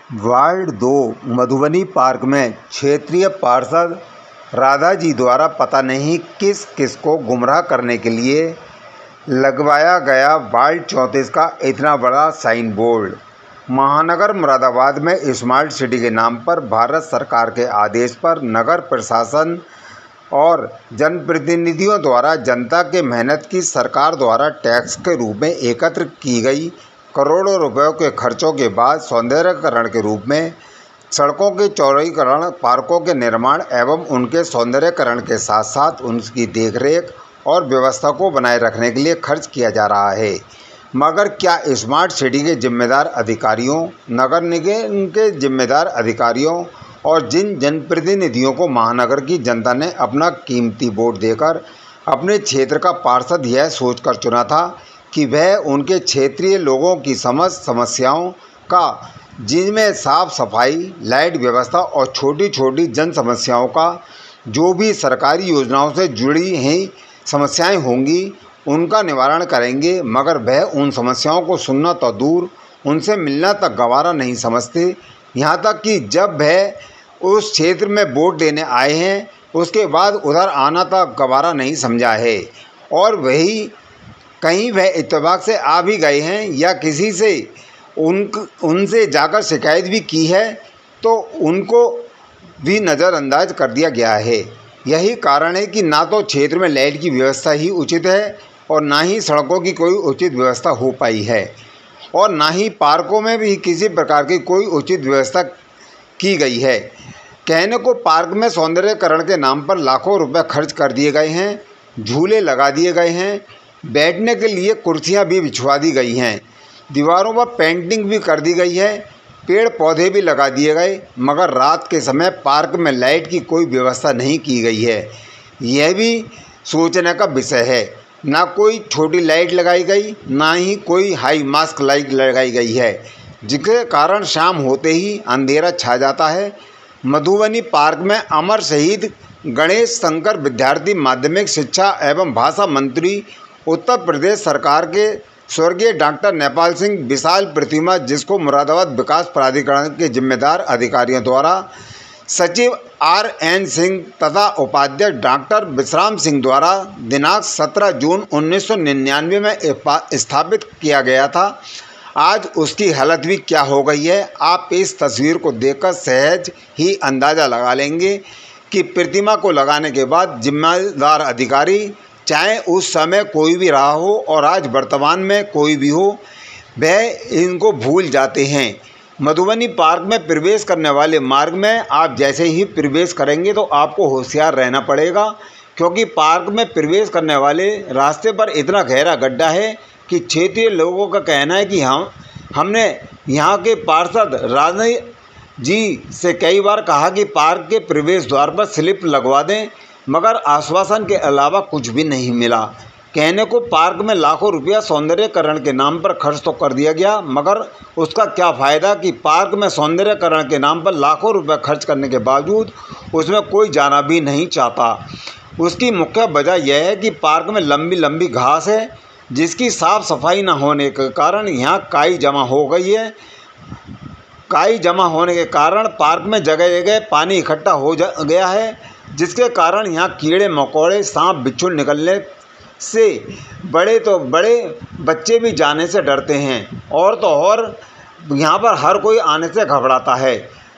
Ward 2 Madhubani park में क्षेत्रीय पार्षद राधा जी द्वारा पता नहीं किस किस को गुमराह करने के लिए लगवाया गया वार्ड 34 का इतना बड़ा साइन बोर्ड। महानगर मुरादाबाद में स्मार्ट सिटी के नाम पर भारत सरकार के आदेश पर नगर प्रशासन और जनप्रतिनिधियों द्वारा जनता के मेहनत की सरकार द्वारा टैक्स के रूप में एकत्र की गई करोड़ों रुपयों के खर्चों के बाद सौंदर्यीकरण के रूप में सड़कों के चौड़ीकरण, पार्कों के निर्माण एवं उनके सौंदर्यीकरण के साथ साथ उनकी देखरेख और व्यवस्था को बनाए रखने के लिए खर्च किया जा रहा है। मगर क्या स्मार्ट सिटी के जिम्मेदार अधिकारियों, नगर निगम के जिम्मेदार अधिकारियों और जिन जनप्रतिनिधियों को महानगर की जनता ने अपना कीमती वोट देकर अपने क्षेत्र का पार्षद यह सोचकर चुना था कि वह उनके क्षेत्रीय लोगों की समस्याओं का, जिनमें साफ सफाई, लाइट व्यवस्था और छोटी छोटी जन समस्याओं का, जो भी सरकारी योजनाओं से जुड़ी हैं समस्याएं होंगी, उनका निवारण करेंगे। मगर वह उन समस्याओं को सुनना तो दूर, उनसे मिलना तक गवारा नहीं समझते। यहाँ तक कि जब वह उस क्षेत्र में वोट देने आए हैं उसके बाद उधर आना तक गवारा नहीं समझा है। और वही कहीं वह इत्तेफाक से आ भी गए हैं या किसी से उनसे जाकर शिकायत भी की है तो उनको भी नज़रअंदाज कर दिया गया है। यही कारण है कि ना तो क्षेत्र में लाइट की व्यवस्था ही उचित है और ना ही सड़कों की कोई उचित व्यवस्था हो पाई है और ना ही पार्कों में भी किसी प्रकार की कोई उचित व्यवस्था की गई है। कहने को पार्क में सौंदर्यीकरण के नाम पर लाखों रुपए खर्च कर दिए गए हैं, झूले लगा दिए गए हैं, बैठने के लिए कुर्सियां भी बिछवा दी गई हैं, दीवारों पर पेंटिंग भी कर दी गई है, पेड़ पौधे भी लगा दिए गए, मगर रात के समय पार्क में लाइट की कोई व्यवस्था नहीं की गई है। यह भी सोचने का विषय है। ना कोई छोटी लाइट लगाई गई, ना ही कोई हाई मास्क लाइट लगाई गई है, जिसके कारण शाम होते ही अंधेरा छा जाता है। मधुबनी पार्क में अमर शहीद गणेश शंकर विद्यार्थी माध्यमिक शिक्षा एवं भाषा मंत्री उत्तर प्रदेश सरकार के स्वर्गीय डॉक्टर नेपाल सिंह विशाल प्रतिमा, जिसको मुरादाबाद विकास प्राधिकरण के जिम्मेदार अधिकारियों द्वारा सचिव RN सिंह तथा उपाध्यक्ष डॉक्टर विश्राम सिंह द्वारा दिनांक 17 जून 1999 में स्थापित किया गया था। आज उसकी हालत भी क्या हो गई है, आप इस तस्वीर को देखकर सहज ही अंदाज़ा लगा लेंगे कि प्रतिमा को लगाने के बाद जिम्मेदार अधिकारी, चाहे उस समय कोई भी रहा हो और आज वर्तमान में कोई भी हो, वह इनको भूल जाते हैं। मधुबनी पार्क में प्रवेश करने वाले मार्ग में आप जैसे ही प्रवेश करेंगे तो आपको होशियार रहना पड़ेगा, क्योंकि पार्क में प्रवेश करने वाले रास्ते पर इतना गहरा गड्ढा है कि क्षेत्रीय लोगों का कहना है कि हमने यहाँ के पार्षद राधा जी से कई बार कहा कि पार्क के प्रवेश द्वार पर स्लिप लगवा दें, मगर आश्वासन के अलावा कुछ भी नहीं मिला। कहने को पार्क में लाखों रुपया सौंदर्यीकरण के नाम पर खर्च तो कर दिया गया, मगर उसका क्या फ़ायदा कि पार्क में सौंदर्यीकरण के नाम पर लाखों रुपए खर्च करने के बावजूद उसमें कोई जाना भी नहीं चाहता। उसकी मुख्य वजह यह है कि पार्क में लंबी लंबी घास है, जिसकी साफ़ सफाई न होने के कारण यहाँ काई जमा हो गई है। काई जमा होने के कारण पार्क में जगह जगह पानी इकट्ठा हो गया है, जिसके कारण यहाँ कीड़े मकोड़े, सांप बिच्छू निकलने से बड़े तो बड़े बच्चे भी जाने से डरते हैं और तो और यहाँ पर हर कोई आने से घबराता है।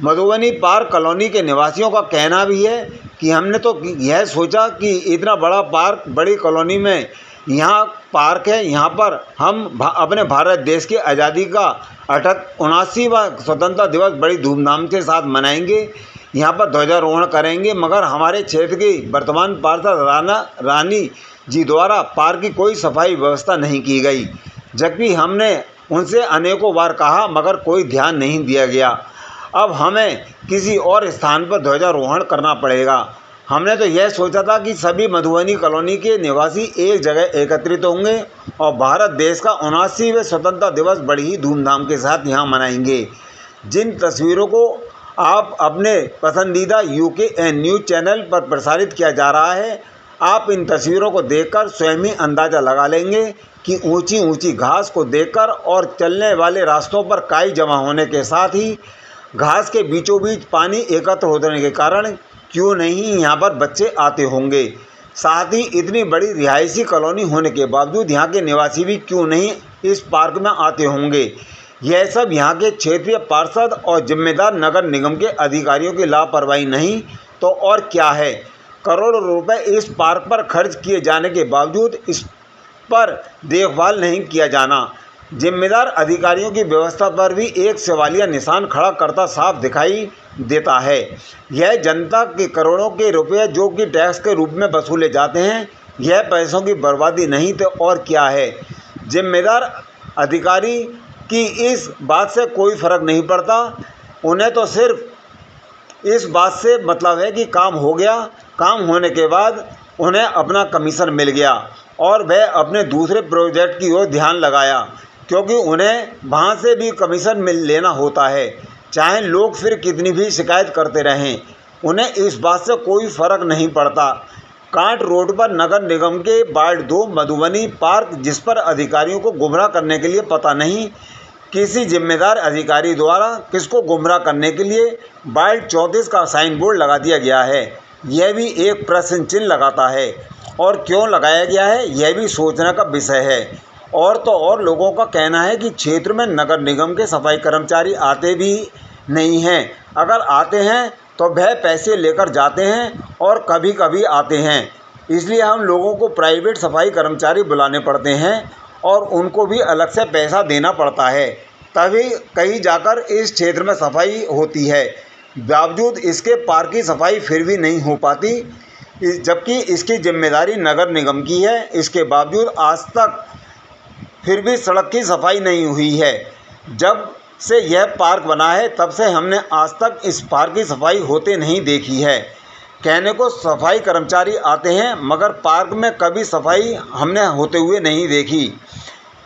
मधुबनी पार्क कॉलोनी के निवासियों का कहना भी है कि हमने तो यह सोचा कि इतना बड़ा पार्क, बड़ी कॉलोनी में यहाँ पार्क है, यहाँ पर हम अपने भारत देश की आज़ादी का 79वां स्वतंत्रता दिवस बड़ी धूमधाम के साथ मनाएंगे, यहाँ पर ध्वजारोहण करेंगे, मगर हमारे क्षेत्र की वर्तमान पार्षद रानी जी द्वारा पार्क की कोई सफाई व्यवस्था नहीं की गई, जबकि हमने उनसे अनेकों बार कहा मगर कोई ध्यान नहीं दिया गया। अब हमें किसी और स्थान पर ध्वजारोहण करना पड़ेगा। हमने तो यह सोचा था कि सभी मधुबनी कॉलोनी के निवासी एक जगह एकत्रित होंगे और भारत देश का 79वें स्वतंत्रता दिवस बड़ी ही धूमधाम के साथ यहाँ मनाएंगे। जिन तस्वीरों को आप अपने पसंदीदा UKN न्यूज़ चैनल पर प्रसारित किया जा रहा है, आप इन तस्वीरों को देखकर स्वयं ही अंदाज़ा लगा लेंगे कि ऊंची ऊंची घास को देखकर और चलने वाले रास्तों पर काई जमा होने के साथ ही घास के बीचों बीच पानी एकत्र होने के कारण क्यों नहीं यहाँ पर बच्चे आते होंगे। साथ ही इतनी बड़ी रिहायशी कॉलोनी होने के बावजूद यहाँ के निवासी भी क्यों नहीं इस पार्क में आते होंगे। यह सब यहाँ के क्षेत्रीय पार्षद और जिम्मेदार नगर निगम के अधिकारियों की लापरवाही नहीं तो और क्या है। करोड़ों रुपए इस पार्क पर खर्च किए जाने के बावजूद इस पर देखभाल नहीं किया जाना जिम्मेदार अधिकारियों की व्यवस्था पर भी एक सवालिया निशान खड़ा करता साफ दिखाई देता है। यह जनता के करोड़ों के रुपए जो कि टैक्स के रूप में वसूले जाते हैं, यह पैसों की बर्बादी नहीं तो और क्या है। जिम्मेदार अधिकारी की इस बात से कोई फ़र्क नहीं पड़ता। उन्हें तो सिर्फ इस बात से मतलब है कि काम हो गया, काम होने के बाद उन्हें अपना कमीशन मिल गया और वह अपने दूसरे प्रोजेक्ट की ओर ध्यान लगाया, क्योंकि उन्हें वहाँ से भी कमीशन मिल लेना होता है। चाहे लोग फिर कितनी भी शिकायत करते रहें, उन्हें इस बात से कोई फ़र्क नहीं पड़ता। कांट रोड पर नगर निगम के वार्ड 2 मधुबनी पार्क, जिस पर अधिकारियों को गुमराह करने के लिए पता नहीं किसी जिम्मेदार अधिकारी द्वारा किसको गुमराह करने के लिए वार्ड 34 का साइन बोर्ड लगा दिया गया है, यह भी एक प्रश्न चिन्ह लगाता है। और क्यों लगाया गया है, यह भी सोचने का विषय है। और तो और लोगों का कहना है कि क्षेत्र में नगर निगम के सफाई कर्मचारी आते भी नहीं हैं। अगर आते हैं तो वह पैसे लेकर जाते हैं और कभी कभी आते हैं, इसलिए हम लोगों को प्राइवेट सफाई कर्मचारी बुलाने पड़ते हैं और उनको भी अलग से पैसा देना पड़ता है, तभी कहीं जाकर इस क्षेत्र में सफाई होती है। बावजूद इसके पार्क की सफाई फिर भी नहीं हो पाती, जबकि इसकी जिम्मेदारी नगर निगम की है। इसके बावजूद आज तक फिर भी सड़क की सफाई नहीं हुई है। जब से यह पार्क बना है तब से हमने आज तक इस पार्क की सफाई होते नहीं देखी है। कहने को सफाई कर्मचारी आते हैं, मगर पार्क में कभी सफाई हमने होते हुए नहीं देखी,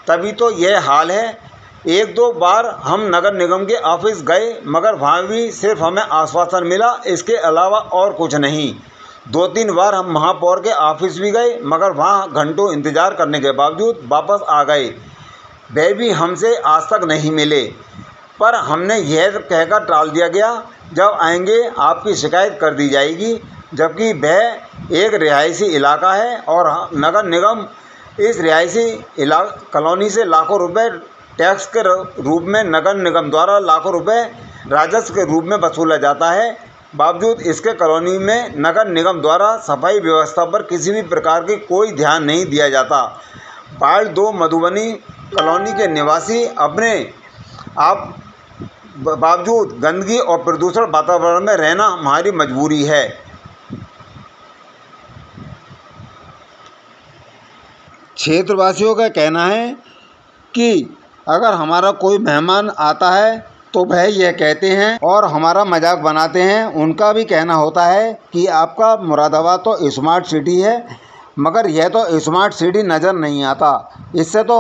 तभी तो यह हाल है। 1-2 बार हम नगर निगम के ऑफिस गए, मगर वहाँ भी सिर्फ हमें आश्वासन मिला, इसके अलावा और कुछ नहीं। 2-3 बार हम महापौर के ऑफिस भी गए, मगर वहाँ घंटों इंतज़ार करने के बावजूद वापस आ गए। वह भी हमसे आज तक नहीं मिले, पर हमने यह कहकर टाल दिया गया, जब आएंगे आपकी शिकायत कर दी जाएगी। जबकि वह एक रिहायशी इलाका है और नगर निगम इस रिहायशी कॉलोनी से लाखों रुपए टैक्स के रूप में नगर निगम द्वारा लाखों रुपए राजस्व के रूप में वसूला जाता है। बावजूद इसके कॉलोनी में नगर निगम द्वारा सफाई व्यवस्था पर किसी भी प्रकार की कोई ध्यान नहीं दिया जाता। वार्ड 2 मधुबनी कॉलोनी के निवासी अपने आप बावजूद गंदगी और प्रदूषण वातावरण में रहना हमारी मजबूरी है। क्षेत्रवासियों का कहना है कि अगर हमारा कोई मेहमान आता है तो वह यह कहते हैं और हमारा मजाक बनाते हैं। उनका भी कहना होता है कि आपका मुरादाबाद तो स्मार्ट सिटी है, मगर यह तो स्मार्ट सिटी नज़र नहीं आता, इससे तो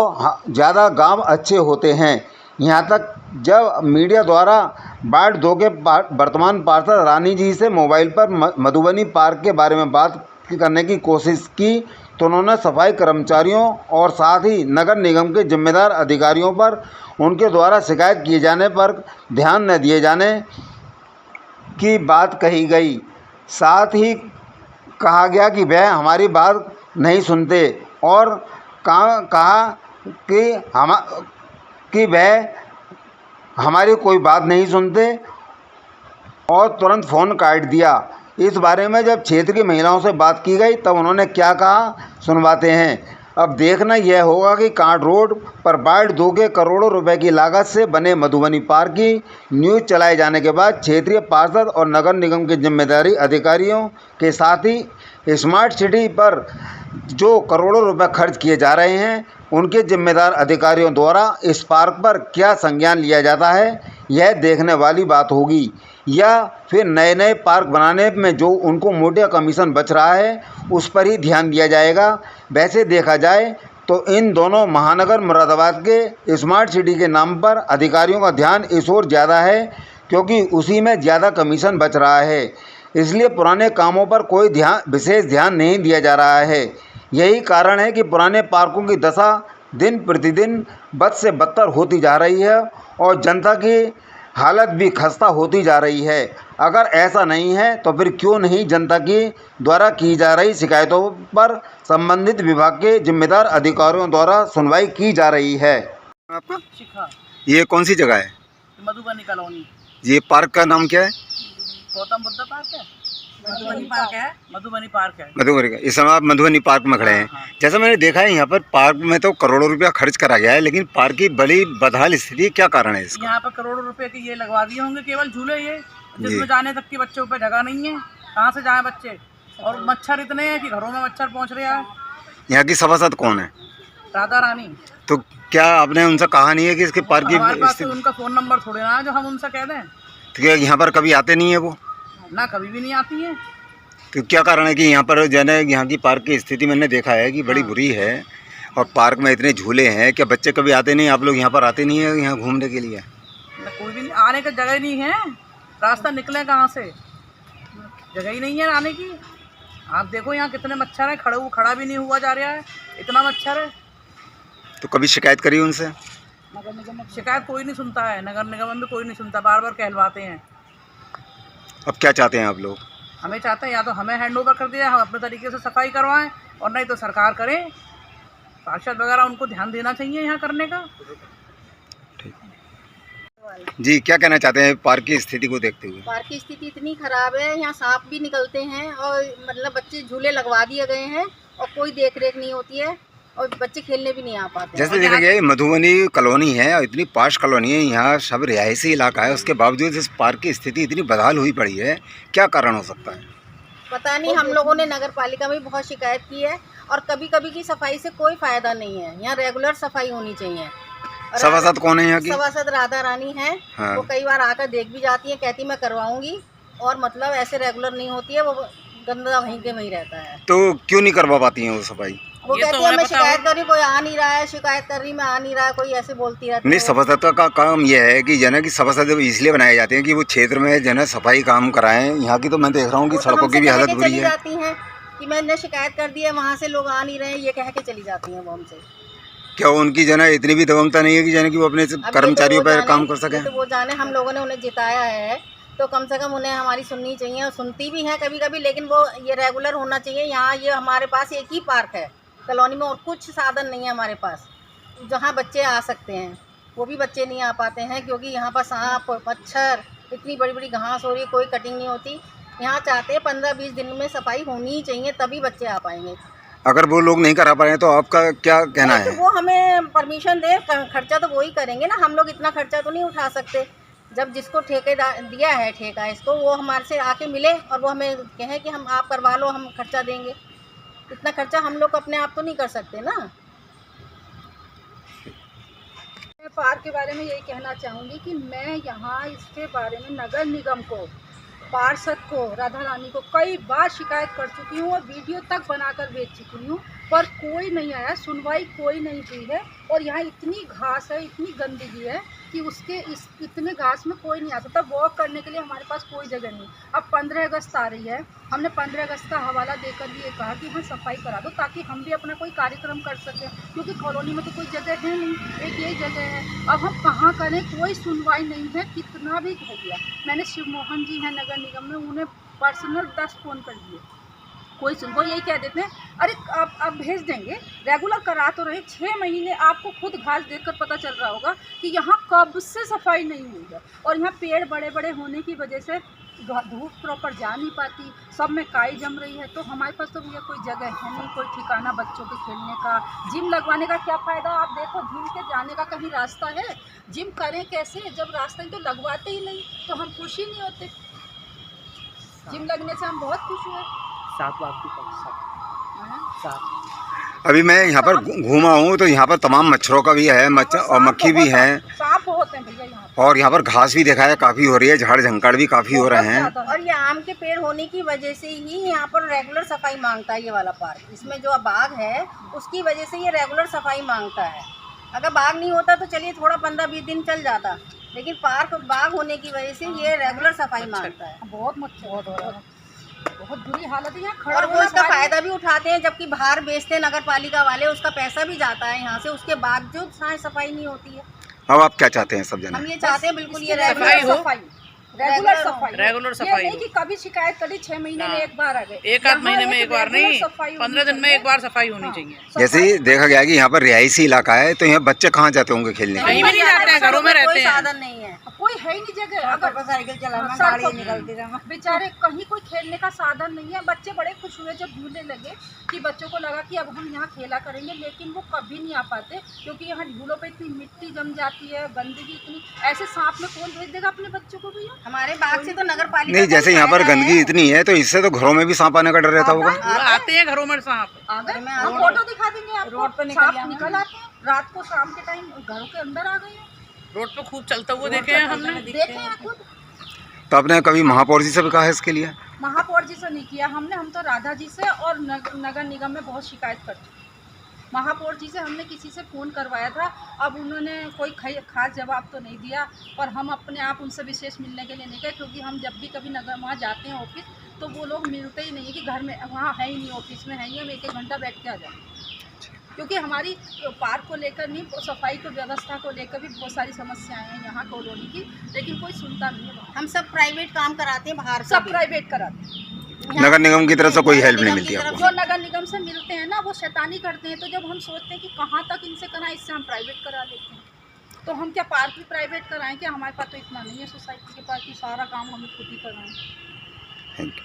ज़्यादा गांव अच्छे होते हैं। यहाँ तक जब मीडिया द्वारा वार्ड 2 के वर्तमान पार्षद रानी जी से मोबाइल पर मधुबनी पार्क के बारे में बात करने की कोशिश की, तो उन्होंने सफाई कर्मचारियों और साथ ही नगर निगम के जिम्मेदार अधिकारियों पर उनके द्वारा शिकायत किए जाने पर ध्यान न दिए जाने की बात कही गई। साथ ही कहा गया कि वह हमारी बात नहीं सुनते और कहा कि वह हमारी कोई बात नहीं सुनते और तुरंत फ़ोन काट दिया। इस बारे में जब क्षेत्र की महिलाओं से बात की गई तब उन्होंने क्या कहा, सुनवाते हैं। अब देखना यह होगा कि कांट रोड पर वार्ड 2 के करोड़ों रुपए की लागत से बने मधुबनी पार्क की न्यूज़ चलाए जाने के बाद क्षेत्रीय पार्षद और नगर निगम के जिम्मेदारी अधिकारियों के साथ ही स्मार्ट सिटी पर जो करोड़ों रुपए खर्च किए जा रहे हैं, उनके जिम्मेदार अधिकारियों द्वारा इस पार्क पर क्या संज्ञान लिया जाता है, यह देखने वाली बात होगी। या फिर नए नए पार्क बनाने में जो उनको मोटा कमीशन बच रहा है उस पर ही ध्यान दिया जाएगा। वैसे देखा जाए तो इन दोनों महानगर मुरादाबाद के स्मार्ट सिटी के नाम पर अधिकारियों का ध्यान इस ओर ज़्यादा है, क्योंकि उसी में ज़्यादा कमीशन बच रहा है, इसलिए पुराने कामों पर कोई विशेष ध्यान नहीं दिया जा रहा है। यही कारण है कि पुराने पार्कों की दशा दिन प्रतिदिन बद से बदतर होती जा रही है और जनता की हालत भी खस्ता होती जा रही है। अगर ऐसा नहीं है तो फिर क्यों नहीं जनता की द्वारा की जा रही शिकायतों पर संबंधित विभाग के जिम्मेदार अधिकारियों द्वारा सुनवाई की जा रही है। आपका शिखा ये कौन सी जगह है? मधुबनी कॉलोनी। ये पार्क का नाम क्या है? गौतम बुद्ध पार्क है, मधुबनी पार्क है, मधुबनी पार्क है। मधुबनी का। इस समय आप मधुबनी पार्क में खड़े हैं। हाँ। जैसा मैंने देखा है यहाँ पर पार्क में तो करोड़ों रुपया खर्च करा गया है, लेकिन पार्क की बड़ी बदहाल स्थिति, क्या कारण है इसका? यहाँ पर करोड़ों रुपए के ये लगवा दिए होंगे केवल झूले, ये जी। जिसमें जाने तक की बच्चों पे जगह नहीं है। कहाँ से जाएं बच्चे? और मच्छर इतने हैं कि घरों में मच्छर पहुँच रहे हैं। यहाँ की सभासद कौन है? राधा रानी। तो क्या आपने उनसे कहा नहीं है कि इसके पार्क की हमारे पास तो स्थिति? उनका फोन नंबर थोड़े ना है जो हम उनसे कह दें। तो क्या यहाँ पर कभी आते नहीं है वो? ना कभी भी नहीं आती है। तो क्या कारण है कि यहाँ पर जो है यहाँ की पार्क की स्थिति मैंने देखा है कि बड़ी बुरी है, और पार्क में इतने झूले हैं, क्या बच्चे कभी आते नहीं? आप लोग यहाँ पर आते नहीं है यहाँ घूमने के लिए? कोई भी नहीं, आने का जगह नहीं है। रास्ता निकले कहाँ से? जगह ही नहीं है आने की। आप देखो यहाँ कितने मच्छर हैं, खड़ा भी नहीं हुआ जा रहा है, इतना मच्छर है। तो कभी शिकायत करी उनसे? नगर निगम में शिकायत कोई नहीं सुनता है, नगर निगम में भी कोई नहीं सुनता, बार बार कहलवाते हैं। अब क्या चाहते हैं आप लोग? हमें चाहते हैं या तो हमें हैंड ओवर कर दिया, हम अपने तरीके से सफाई करवाएं, और नहीं तो सरकार करे। पार्षद वगैरह उनको ध्यान देना चाहिए यहाँ करने का। जी, क्या कहना चाहते हैं पार्क की स्थिति को देखते हुए? पार्क की स्थिति इतनी खराब है, यहाँ सांप भी निकलते हैं, और मतलब बच्चे झूले लगवा दिए गए हैं और कोई देख रेख नहीं होती है, और बच्चे खेलने भी नहीं आ पाते। जैसे देखा गया मधुबनी कॉलोनी है और इतनी पाश कॉलोनी है, यहाँ सब रिहायशी इलाका है, उसके बावजूद इस पार्क की स्थिति इतनी बदहाल हुई पड़ी है, क्या कारण हो सकता है? पता नहीं, हम लोगों ने नगर पालिका में बहुत शिकायत की है, और कभी कभी की सफाई से कोई फायदा नहीं है। यहाँ रेगुलर सफाई होनी चाहिए। सभासद कौन है यहाँ की? सभासद राधा रानी है। हाँ। वो कई बार आकर देख भी जाती है, कहती मैं करवाऊंगी, और मतलब ऐसे रेगुलर नहीं होती है, वो गंदा वहीं के वहीं रहता है। तो क्यों नहीं करवा पाती हैं वो सफाई? वो कहती है मैं शिकायत कर रही, कोई आ नहीं रहा है, शिकायत कर रही मैं आ नहीं रहा है, कोई ऐसे बोलती रहती है। नहीं, सभासद का काम यह है कि जना की सभासद इसलिए बनाए जाते हैं कि वो क्षेत्र में जना सफाई काम कराएं। यहाँ की तो मैं देख रहा हूँ कि सड़कों की भी हालत बुरी है। जाती हैं कि मैंने शिकायत कर दी है, वहाँ से लोग आ नहीं रहे हैं, ये कह के चली जाती हैं वो हमसे। क्या उनकी जना इतनी भी दबंगता नहीं है कि जना कि वो अपने कर्मचारियों पर काम कर सके? तो वो जाने, हम लोगों ने उन्हें जिताया है तो कम से कम उन्हें हमारी सुननी चाहिए, और सुनती भी हैं कभी कभी, लेकिन वो ये रेगुलर होना चाहिए। यहाँ ये हमारे पास एक ही पार्क है कॉलोनी में, और कुछ साधन नहीं है हमारे पास जहाँ बच्चे आ सकते हैं। वो भी बच्चे नहीं आ पाते हैं क्योंकि यहाँ पर सांप, मच्छर, इतनी बड़ी बड़ी घास हो रही है, कोई कटिंग नहीं होती। यहाँ चाहते हैं 15-20 दिन में सफाई होनी ही चाहिए, तभी बच्चे आ पाएंगे। अगर वो लोग नहीं करा पा रहे हैं तो आपका क्या कहना है? तो वो हमें परमिशन दे, खर्चा तो वो ही करेंगे ना, हम लोग इतना खर्चा तो नहीं उठा सकते। जब जिसको ठेकेदार दिया है ठेका इसको, वो हमारे से आके मिले और वो हमें कहे कि हम आप करवा लो, हम खर्चा देंगे। इतना खर्चा हम लोग अपने आप तो नहीं कर सकते ना। मैं पार्क के बारे में यही कहना चाहूँगी कि मैं यहाँ इसके बारे में नगर निगम को, पार्षद को, राधा रानी को कई बार शिकायत कर चुकी हूँ और वीडियो तक बनाकर भेज चुकी हूँ, पर कोई नहीं आया, सुनवाई कोई नहीं हुई है। और यहाँ इतनी घास है, इतनी गंदगी है कि इतने घास में कोई नहीं आ सकता। वॉक करने के लिए हमारे पास कोई जगह नहीं। अब 15 अगस्त आ रही है, हमने 15 अगस्त का हवाला देकर भी ये कहा कि हाँ सफाई करा दो ताकि हम भी अपना कोई कार्यक्रम कर सकें, क्योंकि कॉलोनी में तो कोई जगह है नहीं, एक यही जगह है। अब हम कहाँ करें, कोई सुनवाई नहीं है, कितना भी कह दिया। मैंने शिव मोहन जी हैं नगर निगम में, उन्हें पर्सनल 10 फ़ोन कर दिए, कोई सुन, वो यही कह देते हैं अरे आप भेज देंगे, रेगुलर करा तो रहे। 6 महीने आपको खुद घास देखकर पता चल रहा होगा कि यहाँ कब से सफाई नहीं हुई है। और यहाँ पेड़ बड़े बड़े होने की वजह से धूप प्रॉपर जा नहीं पाती, सब में काई जम रही है। तो हमारे पास तो भैया कोई जगह है नहीं, कोई ठिकाना बच्चों के खेलने का। जिम लगवाने का क्या फ़ायदा? आप देखो, जिम के जाने का कहीं रास्ता है? जिम करें कैसे जब रास्ता ही तो लगवाते ही नहीं, तो हम खुश ही नहीं होते। जिम लगने से हम बहुत खुश हुए। 7 लाख की 7। अभी मैं यहाँ पर घूमा हूँ तो यहाँ पर तमाम मच्छरों का भी है, मच्छर और मक्खी भी है, सांप बहुत हैं भैया यहाँ पर। और यहाँ पर घास भी देखा है काफ़ी हो रही है, झाड़ झंकाड़ भी काफ़ी हो रहे हैं। और ये आम के पेड़ होने की वजह से ही यहाँ पर रेगुलर सफाई मांगता है ये वाला पार्क। इसमें जो बाग है उसकी वजह से ये रेगुलर सफाई मांगता है। अगर बाग नहीं होता तो चलिए थोड़ा 15-20 दिन चल जाता, लेकिन पार्क बाग होने की वजह से ये रेगुलर सफाई मांगता है। बहुत मच्छर हो रहा है, बहुत बुरी हालत है यहाँ खड़ा और वो इसका फायदा भी उठाते हैं, जबकि बाहर बेचते हैं नगर पालिका वाले, उसका पैसा भी जाता है यहाँ से, उसके बावजूद सफाई नहीं होती है। अब आप क्या चाहते हैं सब जने? हम ये चाहते हैं बिल्कुल ये सफाई हो। रेगुलर सफाई रेगुलर ये सफाई नहीं हो। कि कभी शिकायत करी 6 महीने में एक बार आ गए, एक आध महीने में यहाँ एक बार रेगुलर नहीं, सफाई 15 दिन में एक बार सफाई होनी चाहिए। जैसे ही देखा गया कि यहाँ पर रिहायशी इलाका है, तो यहाँ बच्चे कहाँ जाते होंगे खेलने के कहीं लिए? भी नहीं जाते हैं, घरों में रहते कोई हैं। साधन नहीं है, कोई है ही नहीं जगह। अगर साइकिल चलाना सड़कों गाड़ी पे निकलती रहा। बेचारे कहीं कोई खेलने का साधन नहीं है। बच्चे बड़े खुश हुए जब झूले लगे कि बच्चों को लगा कि अब हम यहाँ खेला करेंगे, लेकिन वो कभी नहीं आ पाते क्योंकि यहाँ झूलों पे इतनी मिट्टी जम जाती है, गंदगी इतनी। ऐसे सांप में कौन भेज देगा अपने बच्चों को भैया? हमारे बाग से तो नगर पालिका नहीं, जैसे यहाँ पर गंदगी इतनी है, तो इससे तो घरों में भी सांप आने का डर रहता होगा। आते हैं घरों में सांप। अगर में हम फोटो दिखा देंगे आपको, रोड पे सांप निकल आते हैं रात को, शाम के टाइम घरों के अंदर आ गए हैं। रोड पे खूब चलता हुआ देखे हैं हमने। देखे हैं खुद। तो आपने कभी महापौर जी से भी कहा है इसके लिए? महापौर जी से नहीं किया हमने, हम तो राधा जी से और नगर निगम में बहुत शिकायत कर चुके। महापौर जी से हमने किसी से फ़ोन करवाया था, अब उन्होंने कोई खास जवाब तो नहीं दिया, और हम अपने आप उनसे विशेष मिलने के लिए नहीं गए क्योंकि हम जब भी कभी नगर वहाँ जाते हैं ऑफिस, तो वो लोग मिलते ही नहीं है कि घर में वहाँ है ही नहीं, ऑफिस में है ही, हम एक घंटा बैठ के आ जाते क्योंकि हमारी पार्क को लेकर नहीं, सफाई को व्यवस्था को लेकर भी बहुत सारी समस्याएं हैं यहाँ कॉलोनी की, लेकिन कोई सुनता नहीं है। हम सब प्राइवेट काम कराते हैं, बाहर सब प्राइवेट कराते हैं। नगर निगम की तरफ से कोई हेल्प नहीं मिलती आपको? जो नगर निगम से मिलते हैं ना, वो शैतानी करते हैं, तो जब हम सोचते हैं कि कहाँ तक इनसे कराएं, इससे हम प्राइवेट करा लेते हैं। तो हम क्या पार्क भी प्राइवेट कराएं? क्या हमारे पास तो इतना नहीं है सोसाइटी के पास कि सारा काम हमें खुद ही कराएं। Thank you.